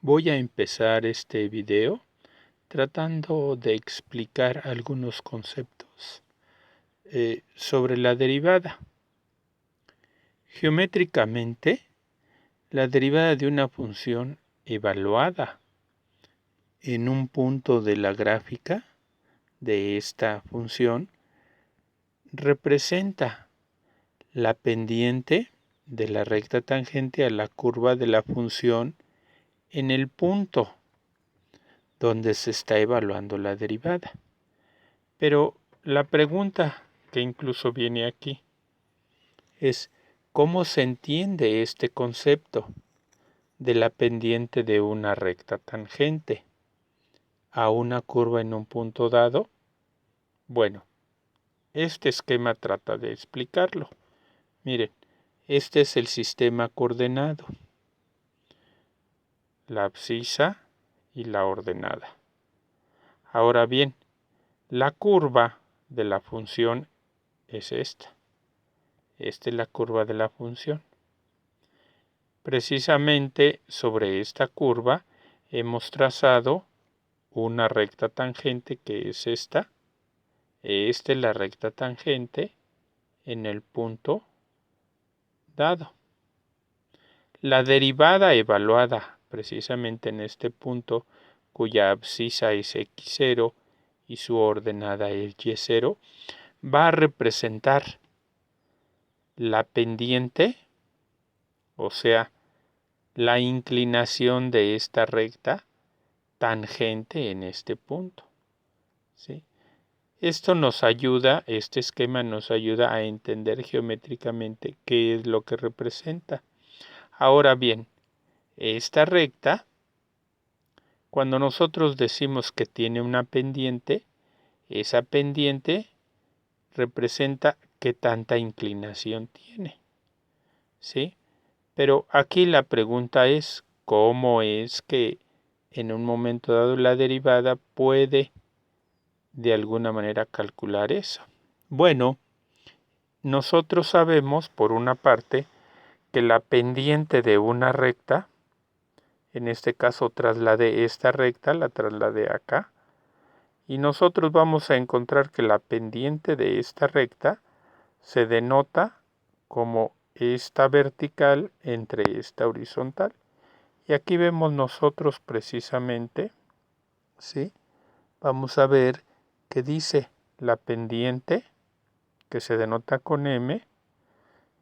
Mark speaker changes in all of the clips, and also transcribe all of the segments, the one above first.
Speaker 1: Voy a empezar este video tratando de explicar algunos conceptos sobre la derivada. Geométricamente, la derivada de una función evaluada en un punto de la gráfica de esta función representa la pendiente de la recta tangente a la curva de la función en el punto donde se está evaluando la derivada. Pero la pregunta que incluso viene aquí es ¿cómo se entiende este concepto de la pendiente de una recta tangente a una curva en un punto dado? Bueno, este esquema trata de explicarlo. Miren, este es el sistema coordenado, la abscisa y la ordenada. Ahora bien, la curva de la función es esta. Esta es la curva de la función. Precisamente sobre esta curva hemos trazado una recta tangente que es esta. Esta es la recta tangente en el punto dado. La derivada evaluada precisamente en este punto, cuya abscisa es x0 y su ordenada es y0, va a representar la pendiente, o sea, la inclinación de esta recta tangente en este punto. ¿Sí? Esto nos ayuda, este esquema nos ayuda a entender geométricamente qué es lo que representa. Ahora bien, esta recta, cuando nosotros decimos que tiene una pendiente, esa pendiente representa qué tanta inclinación tiene. ¿Sí? Pero aquí la pregunta es, ¿cómo es que en un momento dado la derivada puede de alguna manera calcular eso? Bueno, nosotros sabemos, por una parte, que la pendiente de una recta, en este caso trasladé esta recta, la trasladé acá, y nosotros vamos a encontrar que la pendiente de esta recta se denota como esta vertical entre esta horizontal. Y aquí vemos nosotros precisamente, ¿sí? Vamos a ver que dice la pendiente, que se denota con M,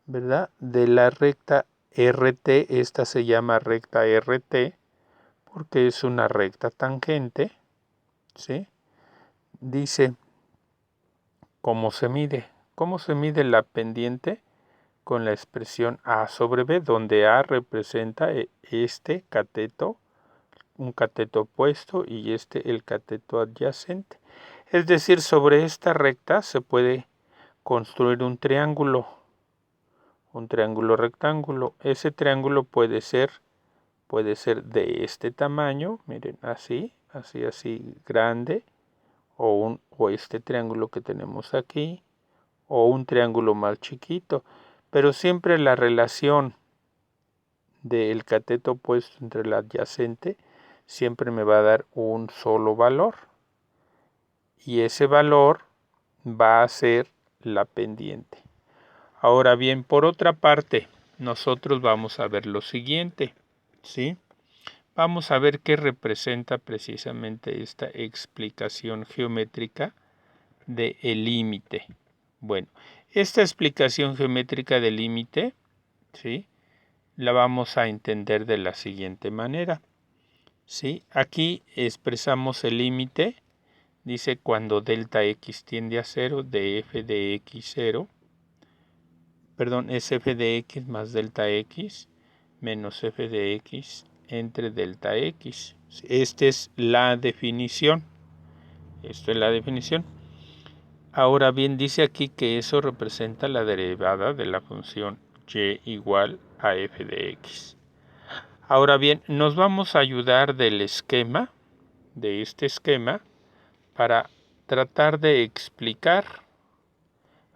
Speaker 1: ¿verdad? De la recta RT, esta se llama recta RT, porque es una recta tangente, ¿sí? Dice, ¿cómo se mide? ¿Cómo se mide la pendiente? Con la expresión A sobre B, donde A representa este cateto, un cateto opuesto, y este el cateto adyacente. Es decir, sobre esta recta se puede construir un triángulo rectángulo. Ese triángulo puede ser de este tamaño, miren, así grande, o este triángulo que tenemos aquí, o un triángulo más chiquito. Pero siempre la relación del cateto opuesto entre el adyacente siempre me va a dar un solo valor. Y ese valor va a ser la pendiente. Ahora bien, por otra parte, nosotros vamos a ver lo siguiente, ¿sí? Vamos a ver qué representa precisamente esta explicación geométrica del límite. Bueno, esta explicación geométrica del límite, ¿sí?, la vamos a entender de la siguiente manera. ¿Sí? Aquí expresamos el límite, dice cuando delta x tiende a 0 de f de x0, perdón, es f de x más delta x menos f de x entre delta x. Esta es la definición. Esto es la definición. Ahora bien, dice aquí que eso representa la derivada de la función y igual a f de x. Ahora bien, nos vamos a ayudar del esquema, de este esquema, para tratar de explicar.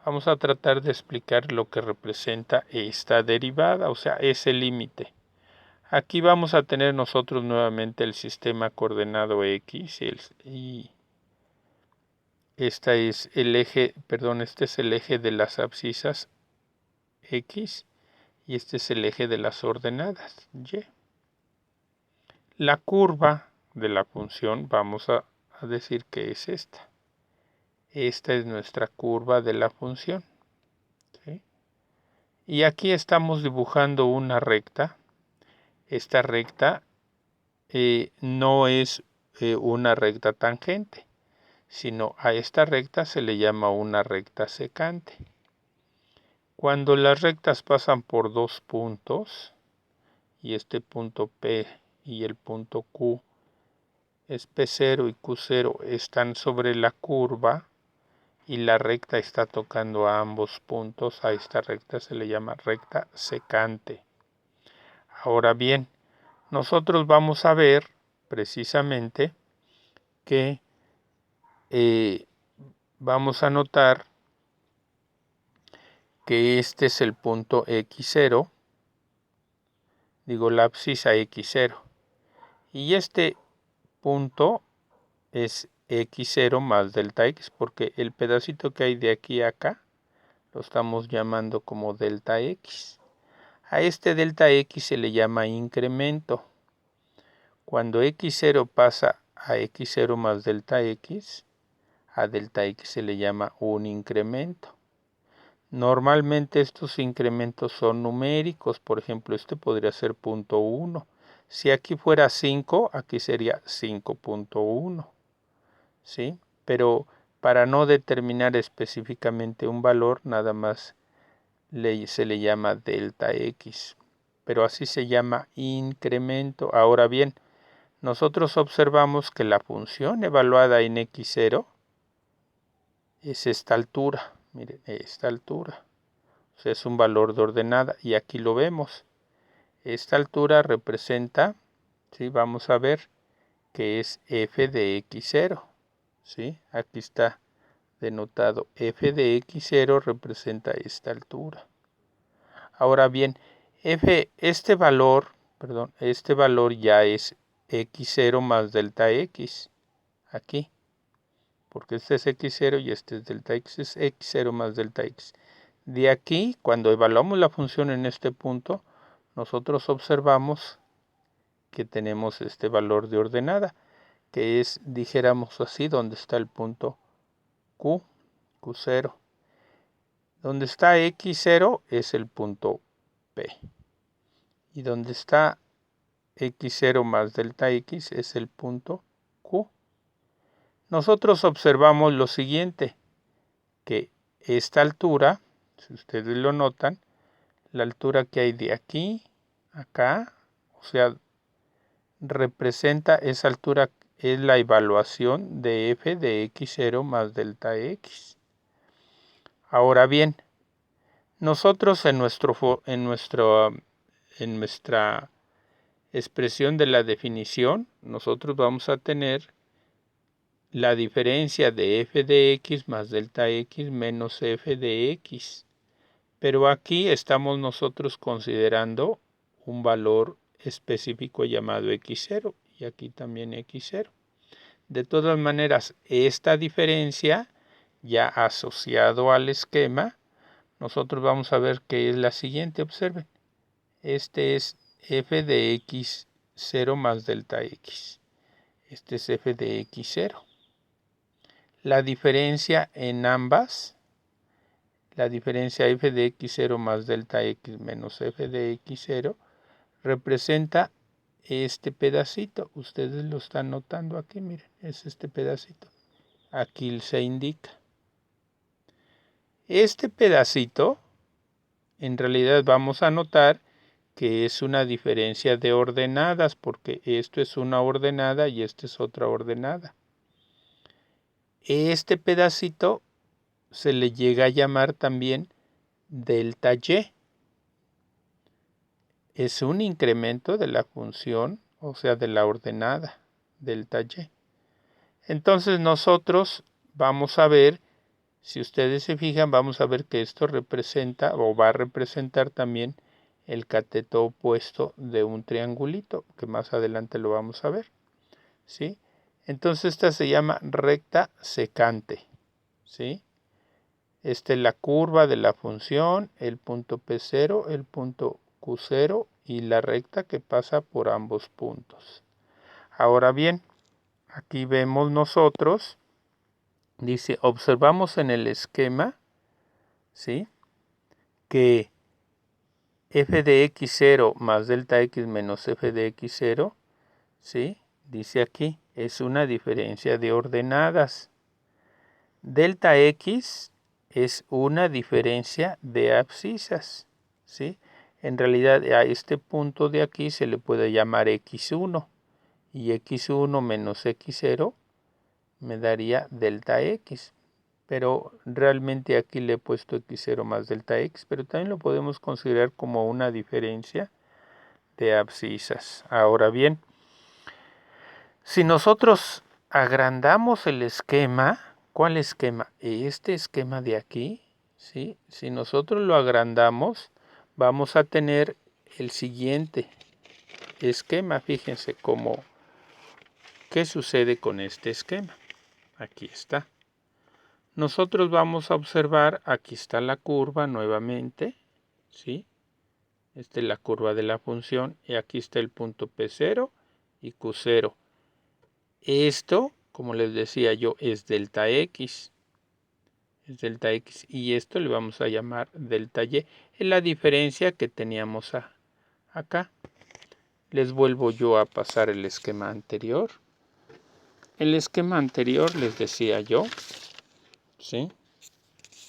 Speaker 1: Vamos a tratar de explicar lo que representa esta derivada, o sea, ese límite. Aquí vamos a tener nosotros nuevamente el sistema coordenado X y este es el eje de las abscisas X y este es el eje de las ordenadas Y. La curva de la función vamos a decir que es esta. Esta es nuestra curva de la función. ¿Sí? Y aquí estamos dibujando una recta. Esta recta no es una recta tangente, sino a esta recta se le llama una recta secante. Cuando las rectas pasan por dos puntos, y este punto P y el punto Q es P0 y Q0 están sobre la curva y la recta está tocando a ambos puntos, a esta recta se le llama recta secante. Ahora bien, nosotros vamos a ver precisamente que vamos a notar que este es el punto X0, digo la abscisa X0, y este punto es X0 más delta X, porque el pedacito que hay de aquí a acá lo estamos llamando como delta X. A este delta X se le llama incremento. Cuando X0 pasa a X0 más delta X, a delta X se le llama un incremento. Normalmente estos incrementos son numéricos, por ejemplo, este podría ser 0.1. Si aquí fuera 5, aquí sería 5.1. ¿Sí? Pero para no determinar específicamente un valor, nada más se le llama delta X. Pero así se llama incremento. Ahora bien, nosotros observamos que la función evaluada en X0 es esta altura. Miren, esta altura. O sea, es un valor de ordenada y aquí lo vemos. Esta altura representa, ¿sí? Vamos a ver que es f de x0. ¿Sí? Aquí está denotado. F de x0 representa esta altura. Ahora bien, este valor ya es x0 más delta x. Aquí. Porque este es x0 y este es delta x. Es x0 más delta x. De aquí, cuando evaluamos la función en este punto, nosotros observamos que tenemos este valor de ordenada, que es, dijéramos así, donde está el punto Q, Q0. Donde está X0 es el punto P. Y donde está X0 más delta X es el punto Q. Nosotros observamos lo siguiente, que esta altura, si ustedes lo notan, la altura que hay de aquí a acá, o sea, representa esa altura, es la evaluación de f de x0 más delta x. Ahora bien, nosotros en nuestra expresión de la definición, nosotros vamos a tener la diferencia de f de x más delta x menos f de x. Pero aquí estamos nosotros considerando un valor específico llamado x0 y aquí también x0. De todas maneras, esta diferencia ya asociado al esquema, nosotros vamos a ver que es la siguiente. Observen, este es f de x0 más delta x. Este es f de x0. La diferencia en ambas, la diferencia f de x0 más delta x menos f de x0 representa este pedacito. Ustedes lo están notando aquí, miren, es este pedacito. Aquí se indica. Este pedacito, en realidad vamos a notar que es una diferencia de ordenadas, porque esto es una ordenada y esta es otra ordenada. Este pedacito se le llega a llamar también delta y. Es un incremento de la función, o sea, de la ordenada delta y. Entonces nosotros vamos a ver, si ustedes se fijan, vamos a ver que esto representa o va a representar también el cateto opuesto de un triangulito, que más adelante lo vamos a ver, ¿sí? Entonces esta se llama recta secante, ¿sí? Esta es la curva de la función, el punto P0, el punto Q0 y la recta que pasa por ambos puntos. Ahora bien, aquí vemos nosotros, dice, observamos en el esquema, ¿sí?, que f de x0 más delta x menos f de x0, ¿sí?, dice aquí, es una diferencia de ordenadas. Delta x es una diferencia de abscisas, ¿sí? En realidad a este punto de aquí se le puede llamar x1 y x1 menos x0 me daría delta x, pero realmente aquí le he puesto x0 más delta x, pero también lo podemos considerar como una diferencia de abscisas. Ahora bien, si nosotros agrandamos el esquema, ¿cuál esquema? Este esquema de aquí, ¿sí? Si nosotros lo agrandamos, vamos a tener el siguiente esquema. Fíjense qué sucede con este esquema. Aquí está. Nosotros vamos a observar, aquí está la curva nuevamente, ¿sí? Esta es la curva de la función y aquí está el punto P0 y Q0. Esto, como les decía yo, es delta X. Es delta X y esto le vamos a llamar delta Y. Es la diferencia que teníamos acá. Les vuelvo yo a pasar el esquema anterior. El esquema anterior les decía yo, ¿sí?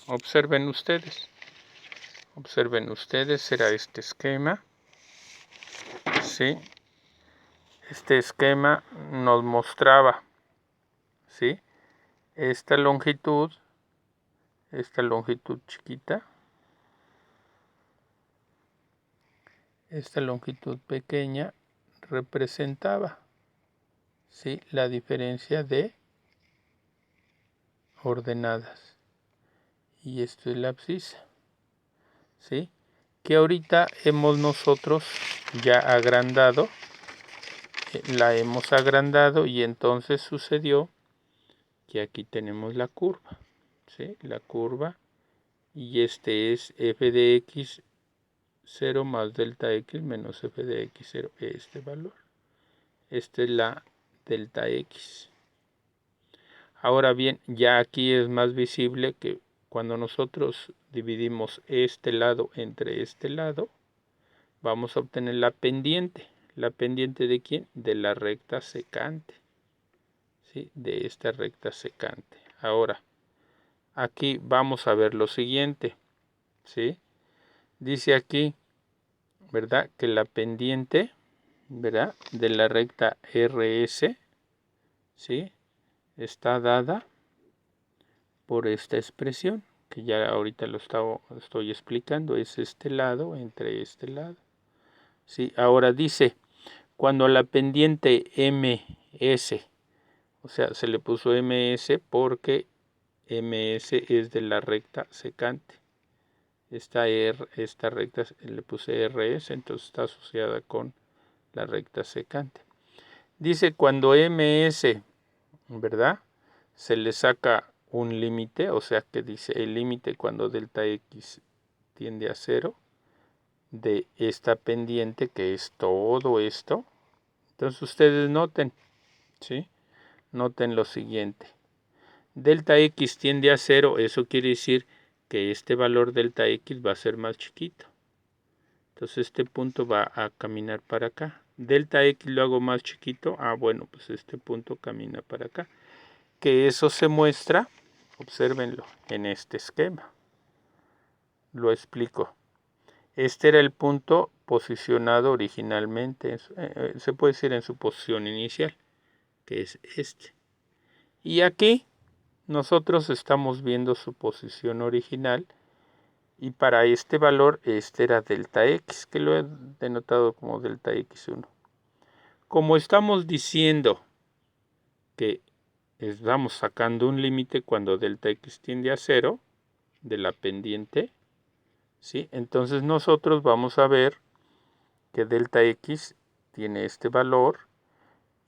Speaker 1: Observen ustedes, será este esquema, ¿sí? Este esquema nos mostraba, ¿sí?, esta longitud chiquita, esta longitud pequeña representaba, ¿sí?, la diferencia de ordenadas. Y esto es la abscisa, ¿sí?, que ahorita hemos nosotros ya agrandado, la hemos agrandado y entonces sucedió que aquí tenemos la curva, ¿sí?, la curva, y este es f de x 0 más delta x menos f de x0, este valor. Esta es la delta x. Ahora bien, ya aquí es más visible que cuando nosotros dividimos este lado entre este lado, vamos a obtener la pendiente. ¿La pendiente de quién? De la recta secante, ¿sí?, de esta recta secante. Ahora, aquí vamos a ver lo siguiente, ¿sí? Dice aquí, ¿verdad?, que la pendiente, ¿verdad?, de la recta RS, ¿sí?, está dada por esta expresión, que ya ahorita lo estoy explicando, es este lado entre este lado, ¿sí? Ahora dice, cuando la pendiente MS, o sea, se le puso MS porque MS es de la recta secante. Esta recta le puse RS, entonces está asociada con la recta secante. Dice cuando MS, ¿verdad?, se le saca un límite, o sea que dice el límite cuando delta X tiende a 0 de esta pendiente, que es todo esto. Entonces ustedes noten, ¿sí?, noten lo siguiente. Delta X tiende a 0, eso quiere decir que este valor delta X va a ser más chiquito. Entonces este punto va a caminar para acá. Delta X lo hago más chiquito. Bueno, pues este punto camina para acá. Que eso se muestra, obsérvenlo, en este esquema. Lo explico. Este era el punto posicionado originalmente, se puede decir en su posición inicial, que es este. Y aquí nosotros estamos viendo su posición original, y para este valor, este era delta X, que lo he denotado como delta X1. Como estamos diciendo que estamos sacando un límite cuando delta X tiende a 0 de la pendiente, ¿sí?, entonces nosotros vamos a ver que delta X tiene este valor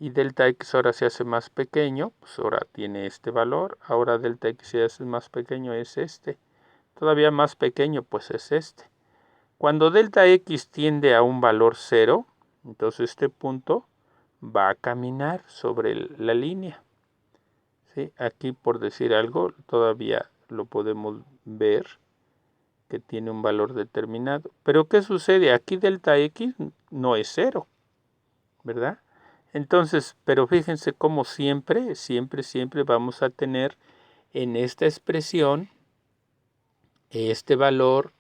Speaker 1: y delta X ahora se hace más pequeño, pues ahora tiene este valor, ahora delta X se hace más pequeño, es este, todavía más pequeño, pues es este. Cuando delta X tiende a un valor 0, entonces este punto va a caminar sobre la línea. ¿Sí? Aquí, por decir algo, todavía lo podemos ver que tiene un valor determinado. Pero ¿qué sucede? Aquí delta X no es 0, ¿verdad? Entonces, pero fíjense cómo siempre vamos a tener en esta expresión este valor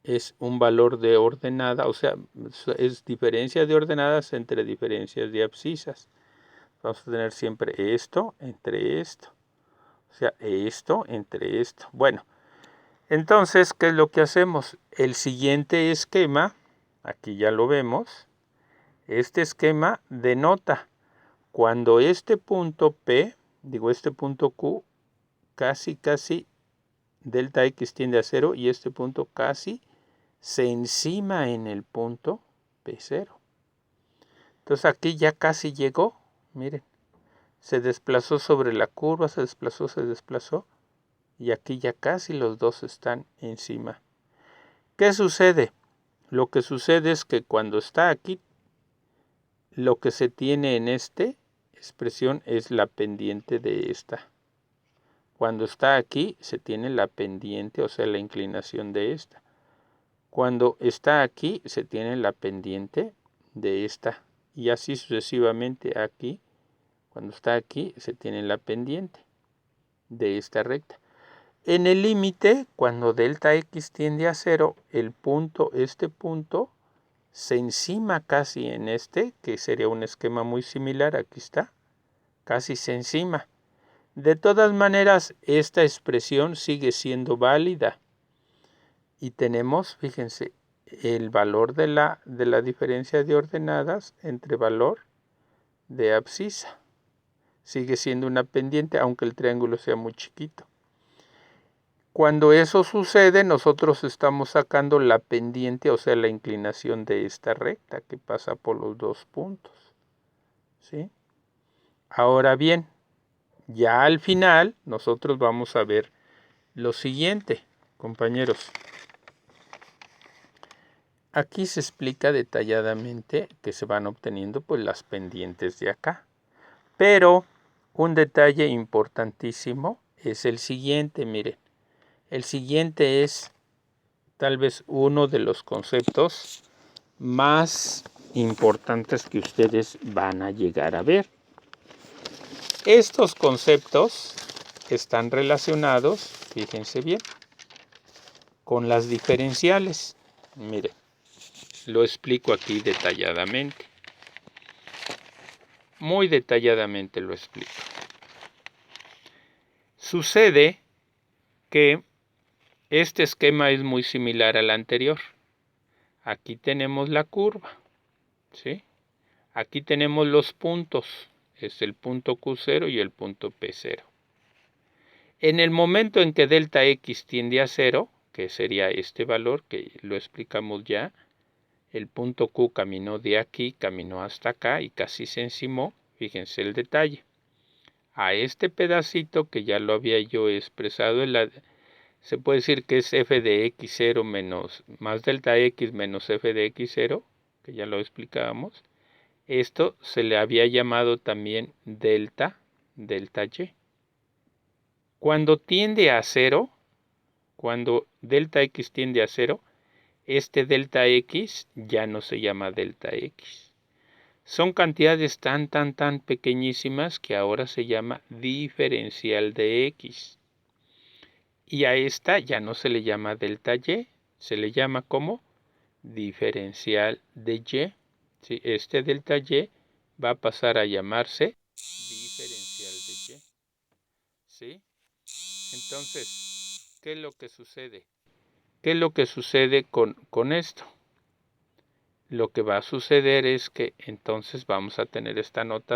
Speaker 1: es un valor de ordenada, o sea, es diferencia de ordenadas entre diferencias de abscisas. Vamos a tener siempre esto entre esto, o sea, esto entre esto. Bueno, entonces, ¿qué es lo que hacemos? El siguiente esquema, aquí ya lo vemos, este esquema denota cuando este punto P, este punto Q, casi delta X tiende a 0 y este punto casi se encima en el punto P0. Entonces aquí ya casi llegó, miren, se desplazó sobre la curva, se desplazó, y aquí ya casi los dos están encima. ¿Qué sucede? Lo que sucede es que cuando está aquí, lo que se tiene en esta expresión es la pendiente de esta. Cuando está aquí, se tiene la pendiente, o sea, la inclinación de esta. Cuando está aquí, se tiene la pendiente de esta. Y así sucesivamente aquí, cuando está aquí, se tiene la pendiente de esta recta. En el límite, cuando delta X tiende a 0, este punto, se encima casi en este, que sería un esquema muy similar, aquí está, casi se encima. De todas maneras, esta expresión sigue siendo válida. Y tenemos, fíjense, el valor de la diferencia de ordenadas entre valor de abscisa. Sigue siendo una pendiente, aunque el triángulo sea muy chiquito. Cuando eso sucede, nosotros estamos sacando la pendiente, o sea, la inclinación de esta recta que pasa por los dos puntos. ¿Sí? Ahora bien, ya al final, nosotros vamos a ver lo siguiente, compañeros. Aquí se explica detalladamente que se van obteniendo pues las pendientes de acá. Pero un detalle importantísimo es el siguiente, miren. El siguiente es tal vez uno de los conceptos más importantes que ustedes van a llegar a ver. Estos conceptos están relacionados, fíjense bien, con las diferenciales. Miren, lo explico aquí detalladamente. Muy detalladamente lo explico. Sucede que este esquema es muy similar al anterior. Aquí tenemos la curva, ¿sí? Aquí tenemos los puntos, es el punto Q0 y el punto P0. En el momento en que delta X tiende a 0, que sería este valor que lo explicamos ya, el punto Q caminó de aquí, caminó hasta acá y casi se encimó, fíjense el detalle. A este pedacito que ya lo había yo expresado, se puede decir que es f de x0 más delta x menos f de x0, que ya lo explicábamos. Esto se le había llamado también delta y. Cuando tiende a 0, cuando delta x tiende a 0, este delta x ya no se llama delta x. Son cantidades tan pequeñísimas que ahora se llama diferencial de x. Y a esta ya no se le llama delta y, se le llama como diferencial de y. ¿Sí? Este delta y va a pasar a llamarse diferencial de y. ¿Sí? Entonces, ¿qué es lo que sucede? ¿Qué es lo que sucede con esto? Lo que va a suceder es que entonces vamos a tener esta nota